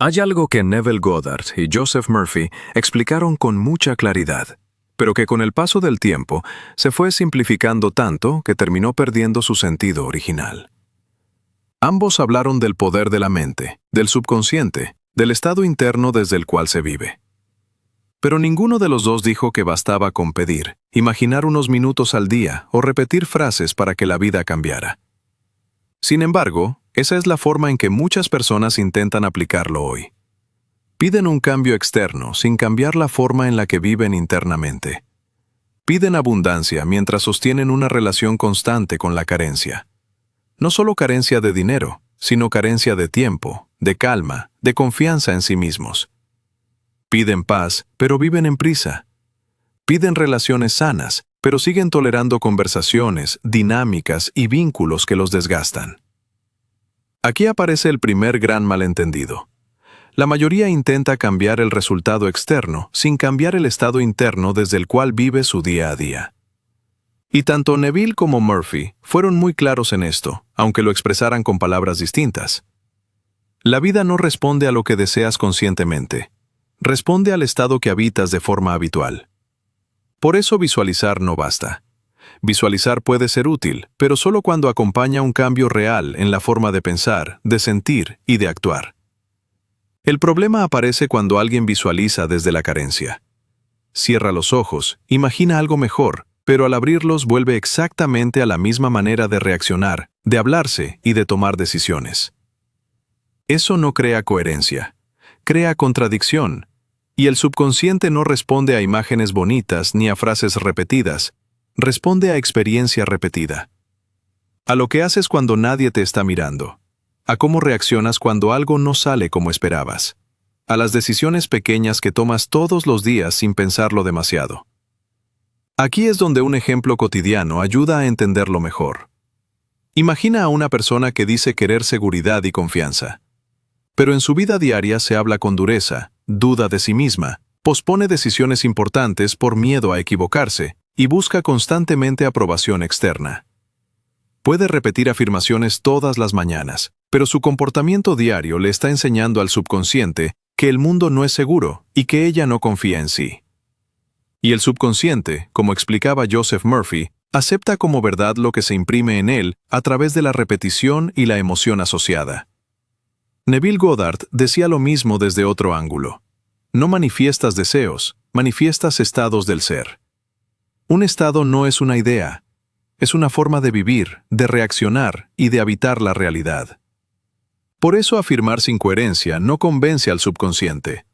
Hay algo que Neville Goddard y Joseph Murphy explicaron con mucha claridad, pero que con el paso del tiempo se fue simplificando tanto que terminó perdiendo su sentido original. Ambos hablaron del poder de la mente, del subconsciente, del estado interno desde el cual se vive. Pero ninguno de los dos dijo que bastaba con pedir, imaginar unos minutos al día o repetir frases para que la vida cambiara. Sin embargo, esa es la forma en que muchas personas intentan aplicarlo hoy. Piden un cambio externo sin cambiar la forma en la que viven internamente. Piden abundancia mientras sostienen una relación constante con la carencia. No solo carencia de dinero, sino carencia de tiempo, de calma, de confianza en sí mismos. Piden paz, pero viven en prisa. Piden relaciones sanas, pero siguen tolerando conversaciones, dinámicas y vínculos que los desgastan. Aquí aparece el primer gran malentendido. La mayoría intenta cambiar el resultado externo sin cambiar el estado interno desde el cual vive su día a día. Y tanto Neville como Murphy fueron muy claros en esto, aunque lo expresaran con palabras distintas. La vida no responde a lo que deseas conscientemente. Responde al estado que habitas de forma habitual. Por eso visualizar no basta. Visualizar puede ser útil, pero solo cuando acompaña un cambio real en la forma de pensar, de sentir y de actuar. El problema aparece cuando alguien visualiza desde la carencia. Cierra los ojos, imagina algo mejor, pero al abrirlos vuelve exactamente a la misma manera de reaccionar, de hablarse y de tomar decisiones. Eso no crea coherencia, crea contradicción, y el subconsciente no responde a imágenes bonitas ni a frases repetidas, responde a experiencia repetida. A lo que haces cuando nadie te está mirando, a cómo reaccionas cuando algo no sale como esperabas, a las decisiones pequeñas que tomas todos los días sin pensarlo demasiado. Aquí es donde un ejemplo cotidiano ayuda a entenderlo mejor. Imagina a una persona que dice querer seguridad y confianza, pero en su vida diaria se habla con dureza, duda de sí misma, pospone decisiones importantes por miedo a equivocarse y busca constantemente aprobación externa. Puede repetir afirmaciones todas las mañanas, pero su comportamiento diario le está enseñando al subconsciente que el mundo no es seguro y que ella no confía en sí. Y el subconsciente, como explicaba Joseph Murphy, acepta como verdad lo que se imprime en él a través de la repetición y la emoción asociada. Neville Goddard decía lo mismo desde otro ángulo. No manifiestas deseos, manifiestas estados del ser. Un estado no es una idea, es una forma de vivir, de reaccionar y de habitar la realidad. Por eso afirmar sin coherencia no convence al subconsciente,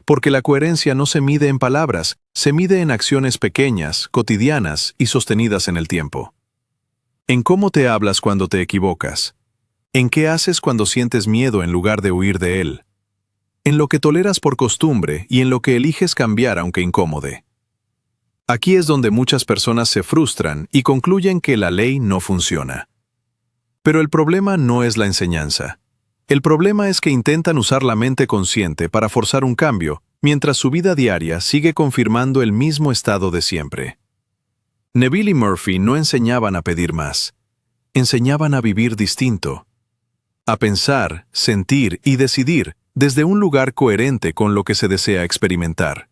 porque la coherencia no se mide en palabras, se mide en acciones pequeñas, cotidianas y sostenidas en el tiempo. En cómo te hablas cuando te equivocas, en qué haces cuando sientes miedo en lugar de huir de él, en lo que toleras por costumbre y en lo que eliges cambiar aunque incómodo. Aquí es donde muchas personas se frustran y concluyen que la ley no funciona. Pero el problema no es la enseñanza. El problema es que intentan usar la mente consciente para forzar un cambio, mientras su vida diaria sigue confirmando el mismo estado de siempre. Neville y Murphy no enseñaban a pedir más. Enseñaban a vivir distinto. A pensar, sentir y decidir desde un lugar coherente con lo que se desea experimentar.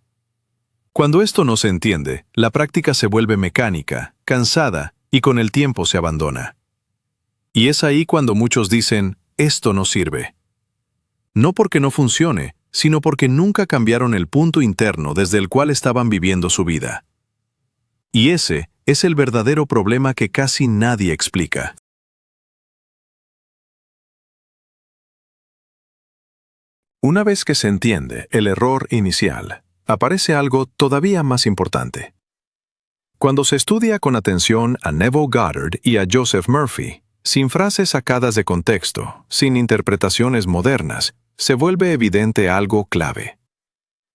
Cuando esto no se entiende, la práctica se vuelve mecánica, cansada y con el tiempo se abandona. Y es ahí cuando muchos dicen, esto no sirve. No porque no funcione, sino porque nunca cambiaron el punto interno desde el cual estaban viviendo su vida. Y ese es el verdadero problema que casi nadie explica. Una vez que se entiende el error inicial, aparece algo todavía más importante. Cuando se estudia con atención a Neville Goddard y a Joseph Murphy, sin frases sacadas de contexto, sin interpretaciones modernas, se vuelve evidente algo clave.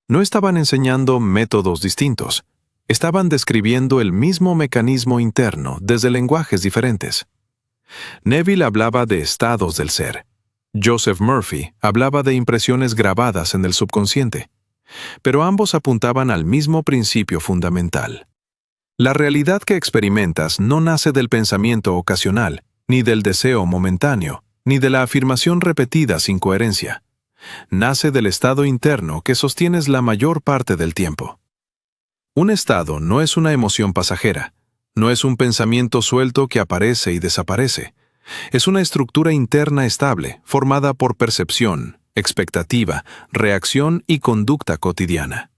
No estaban enseñando métodos distintos, estaban describiendo el mismo mecanismo interno desde lenguajes diferentes. Neville hablaba de estados del ser. Joseph Murphy hablaba de impresiones grabadas en el subconsciente. Pero ambos apuntaban al mismo principio fundamental. La realidad que experimentas no nace del pensamiento ocasional, ni del deseo momentáneo, ni de la afirmación repetida sin coherencia. Nace del estado interno que sostienes la mayor parte del tiempo. Un estado no es una emoción pasajera, no es un pensamiento suelto que aparece y desaparece. Es una estructura interna estable, formada por percepción, expectativa, reacción y conducta cotidiana.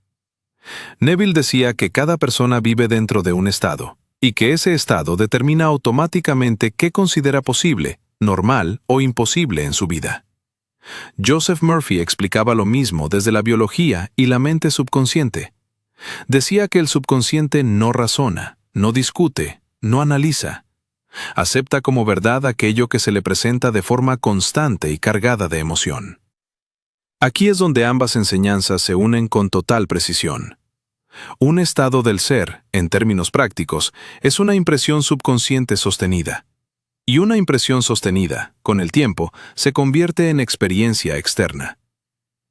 Neville decía que cada persona vive dentro de un estado, y que ese estado determina automáticamente qué considera posible, normal o imposible en su vida. Joseph Murphy explicaba lo mismo desde la biología y la mente subconsciente. Decía que el subconsciente no razona, no discute, no analiza. Acepta como verdad aquello que se le presenta de forma constante y cargada de emoción. Aquí es donde ambas enseñanzas se unen con total precisión. Un estado del ser, en términos prácticos, es una impresión subconsciente sostenida. Y una impresión sostenida, con el tiempo, se convierte en experiencia externa.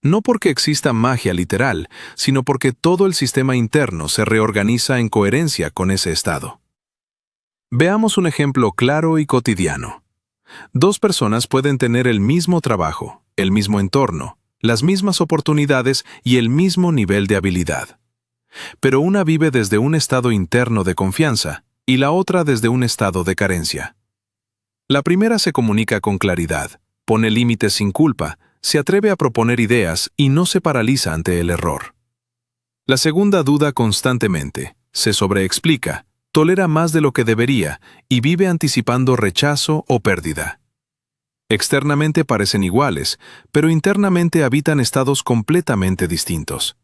No porque exista magia literal, sino porque todo el sistema interno se reorganiza en coherencia con ese estado. Veamos un ejemplo claro y cotidiano. Dos personas pueden tener el mismo trabajo, el mismo entorno, las mismas oportunidades y el mismo nivel de habilidad. Pero una vive desde un estado interno de confianza y la otra desde un estado de carencia. La primera se comunica con claridad, pone límites sin culpa, se atreve a proponer ideas y no se paraliza ante el error. La segunda duda constantemente, se sobreexplica, tolera más de lo que debería y vive anticipando rechazo o pérdida. Externamente parecen iguales, pero internamente habitan estados completamente distintos.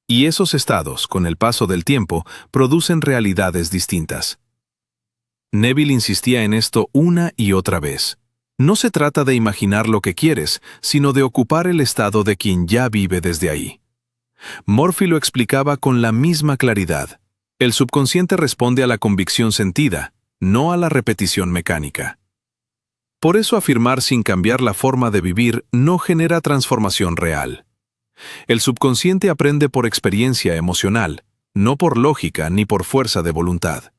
Y esos estados, con el paso del tiempo, producen realidades distintas. Neville insistía en esto una y otra vez. No se trata de imaginar lo que quieres, sino de ocupar el estado de quien ya vive desde ahí. Murphy lo explicaba con la misma claridad. El subconsciente responde a la convicción sentida, no a la repetición mecánica. Por eso afirmar sin cambiar la forma de vivir no genera transformación real. El subconsciente aprende por experiencia emocional, no por lógica ni por fuerza de voluntad.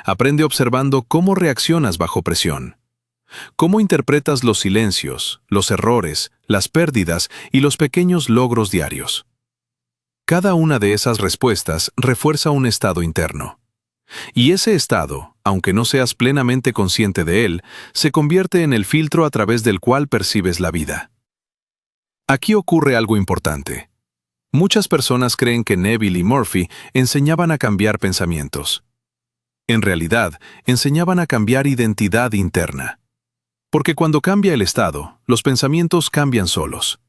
Aprende observando cómo reaccionas bajo presión, cómo interpretas los silencios, los errores, las pérdidas y los pequeños logros diarios. Cada una de esas respuestas refuerza un estado interno. Y ese estado, aunque no seas plenamente consciente de él, se convierte en el filtro a través del cual percibes la vida. Aquí ocurre algo importante. Muchas personas creen que Neville y Murphy enseñaban a cambiar pensamientos. En realidad, enseñaban a cambiar identidad interna. Porque cuando cambia el estado, los pensamientos cambian solos.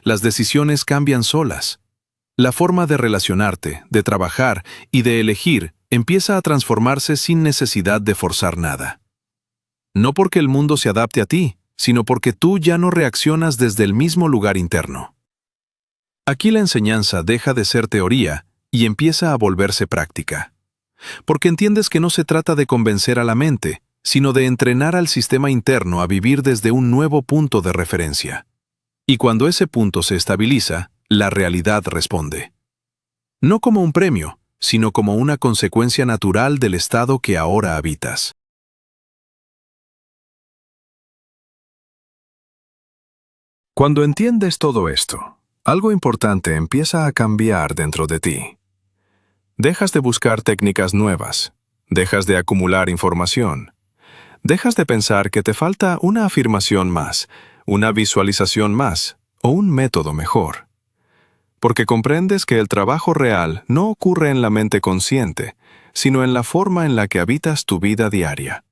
Las decisiones cambian solas. La forma de relacionarte, de trabajar y de elegir empieza a transformarse sin necesidad de forzar nada. No porque el mundo se adapte a ti, sino porque tú ya no reaccionas desde el mismo lugar interno. Aquí la enseñanza deja de ser teoría y empieza a volverse práctica. Porque entiendes que no se trata de convencer a la mente, sino de entrenar al sistema interno a vivir desde un nuevo punto de referencia. Y cuando ese punto se estabiliza, la realidad responde. No como un premio, sino como una consecuencia natural del estado que ahora habitas. Cuando entiendes todo esto, algo importante empieza a cambiar dentro de ti. Dejas de buscar técnicas nuevas, dejas de acumular información, dejas de pensar que te falta una afirmación más, una visualización más o un método mejor. Porque comprendes que el trabajo real no ocurre en la mente consciente, sino en la forma en la que habitas tu vida diaria.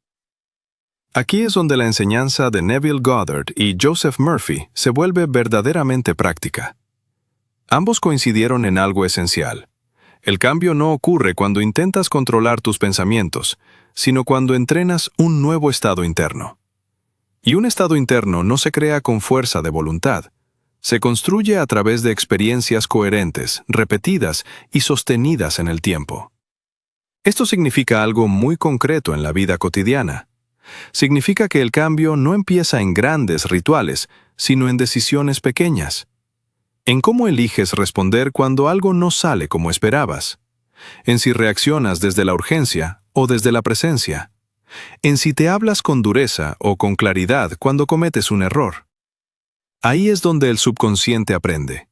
Aquí es donde la enseñanza de Neville Goddard y Joseph Murphy se vuelve verdaderamente práctica. Ambos coincidieron en algo esencial. El cambio no ocurre cuando intentas controlar tus pensamientos, sino cuando entrenas un nuevo estado interno. Y un estado interno no se crea con fuerza de voluntad. Se construye a través de experiencias coherentes, repetidas y sostenidas en el tiempo. Esto significa algo muy concreto en la vida cotidiana. Significa que el cambio no empieza en grandes rituales, sino en decisiones pequeñas. En cómo eliges responder cuando algo no sale como esperabas. En si reaccionas desde la urgencia o desde la presencia. En si te hablas con dureza o con claridad cuando cometes un error. Ahí es donde el subconsciente aprende.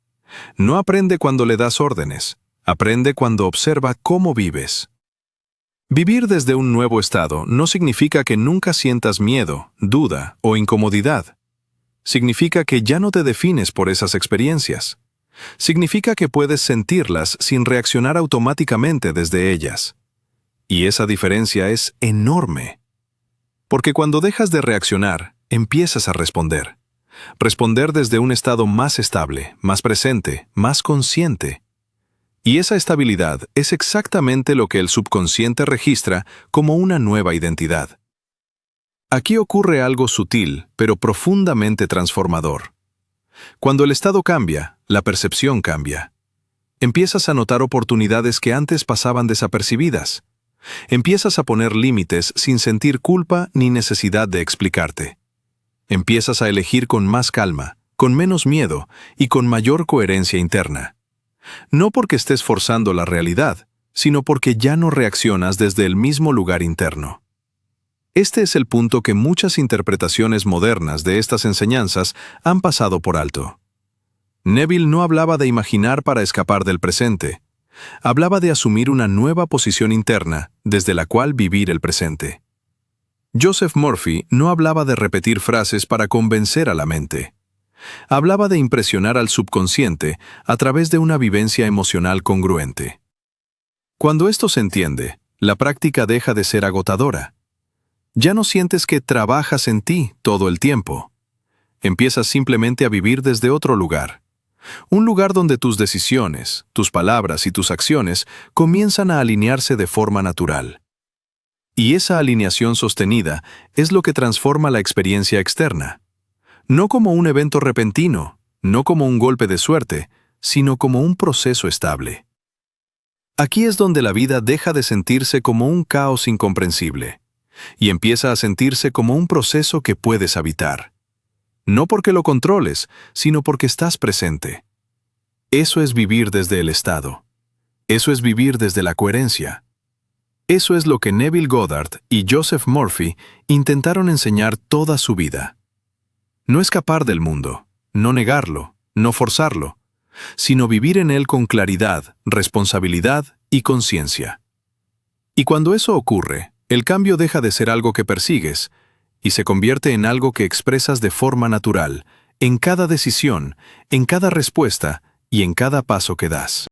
No aprende cuando le das órdenes, aprende cuando observa cómo vives. Vivir desde un nuevo estado no significa que nunca sientas miedo, duda o incomodidad. Significa que ya no te defines por esas experiencias. Significa que puedes sentirlas sin reaccionar automáticamente desde ellas. Y esa diferencia es enorme. Porque cuando dejas de reaccionar, empiezas a responder. Responder desde un estado más estable, más presente, más consciente. Y esa estabilidad es exactamente lo que el subconsciente registra como una nueva identidad. Aquí ocurre algo sutil, pero profundamente transformador. Cuando el estado cambia, la percepción cambia. Empiezas a notar oportunidades que antes pasaban desapercibidas. Empiezas a poner límites sin sentir culpa ni necesidad de explicarte. Empiezas a elegir con más calma, con menos miedo y con mayor coherencia interna. No porque estés forzando la realidad, sino porque ya no reaccionas desde el mismo lugar interno. Este es el punto que muchas interpretaciones modernas de estas enseñanzas han pasado por alto. Neville no hablaba de imaginar para escapar del presente. Hablaba de asumir una nueva posición interna desde la cual vivir el presente. Joseph Murphy no hablaba de repetir frases para convencer a la mente. Hablaba de impresionar al subconsciente a través de una vivencia emocional congruente. Cuando esto se entiende, la práctica deja de ser agotadora. Ya no sientes que trabajas en ti todo el tiempo. Empiezas simplemente a vivir desde otro lugar. Un lugar donde tus decisiones, tus palabras y tus acciones comienzan a alinearse de forma natural. Y esa alineación sostenida es lo que transforma la experiencia externa. No como un evento repentino, no como un golpe de suerte, sino como un proceso estable. Aquí es donde la vida deja de sentirse como un caos incomprensible y empieza a sentirse como un proceso que puedes habitar. No porque lo controles, sino porque estás presente. Eso es vivir desde el estado. Eso es vivir desde la coherencia. Eso es lo que Neville Goddard y Joseph Murphy intentaron enseñar toda su vida. No escapar del mundo, no negarlo, no forzarlo, sino vivir en él con claridad, responsabilidad y conciencia. Y cuando eso ocurre, el cambio deja de ser algo que persigues y se convierte en algo que expresas de forma natural, en cada decisión, en cada respuesta y en cada paso que das.